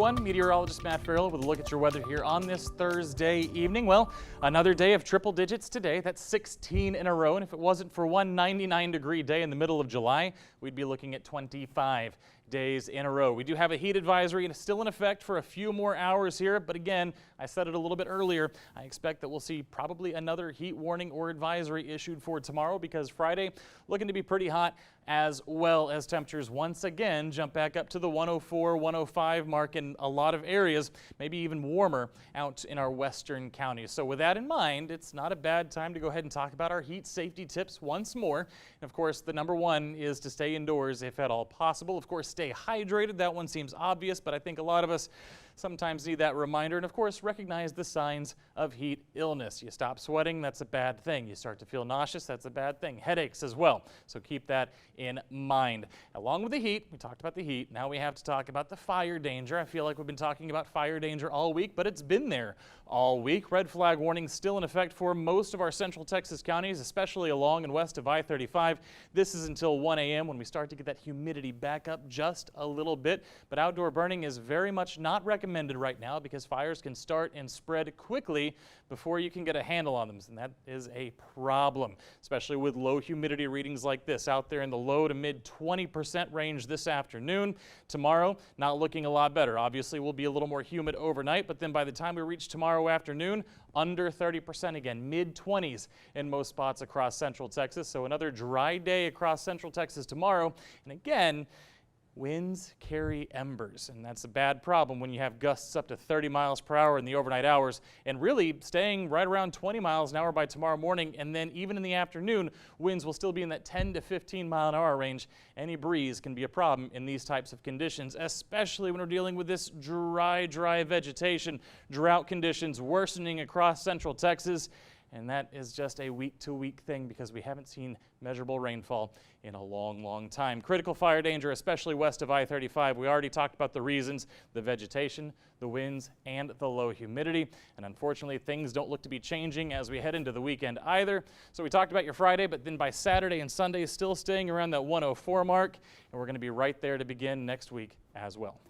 Meteorologist Matt Farrell with a look at your weather here on this Thursday evening. Well, another day of triple digits today. That's 16 in a row. And if it wasn't for one 99-degree day in the middle of July, we'd be looking at 25 days in a row. We do have a heat advisory and it's still in effect for a few more hours here. But again, I said it a little bit earlier, I expect that we'll see probably another heat warning or advisory issued for tomorrow because Friday looking to be pretty hot, as well as temperatures once again jump back up to the 104, 105 mark in a lot of areas, maybe even warmer out in our western counties. So with that in mind, it's not a bad time to go ahead and talk about our heat safety tips once more. And of course, the number one is to stay indoors if at all possible. Of course, stay hydrated. That one seems obvious, but I think a lot of us sometimes need that reminder. And of course, recognize the signs of heat illness. You stop sweating, that's a bad thing. You start to feel nauseous, that's a bad thing. Headaches as well. So keep that in mind. Along with the heat, we talked about the heat. Now we have to talk about the fire danger. I feel like we've been talking about fire danger all week, but it's been there all week. Red flag warning still in effect for most of our central Texas counties, especially along and west of I-35. This is until 1 a.m. when we start to get that humidity back up just a little bit. But outdoor burning is very much not recommended right now because fires can start and spread quickly before you can get a handle on them. And that is a problem, especially with low humidity readings like this out there in the low to mid 20% range this afternoon. Tomorrow, not looking a lot better. Obviously, we'll be a little more humid overnight, but then by the time we reach tomorrow afternoon, under 30% again, mid 20s in most spots across central Texas. So another dry day across central Texas tomorrow. And again, winds carry embers, and that's a bad problem when you have gusts up to 30 miles per hour in the overnight hours and really staying right around 20 miles an hour by tomorrow morning. And then even in the afternoon, winds will still be in that 10 to 15 mile an hour range. Any breeze can be a problem in these types of conditions, especially when we're dealing with this dry vegetation, drought conditions worsening across central Texas. And that is just a week-to-week thing because we haven't seen measurable rainfall in a long time. Critical fire danger, especially west of I-35. We already talked about the reasons: the vegetation, the winds, and the low humidity. And unfortunately, things don't look to be changing as we head into the weekend either. So we talked about your Friday, but then by Saturday and Sunday, still staying around that 104 mark. And we're going to be right there to begin next week as well.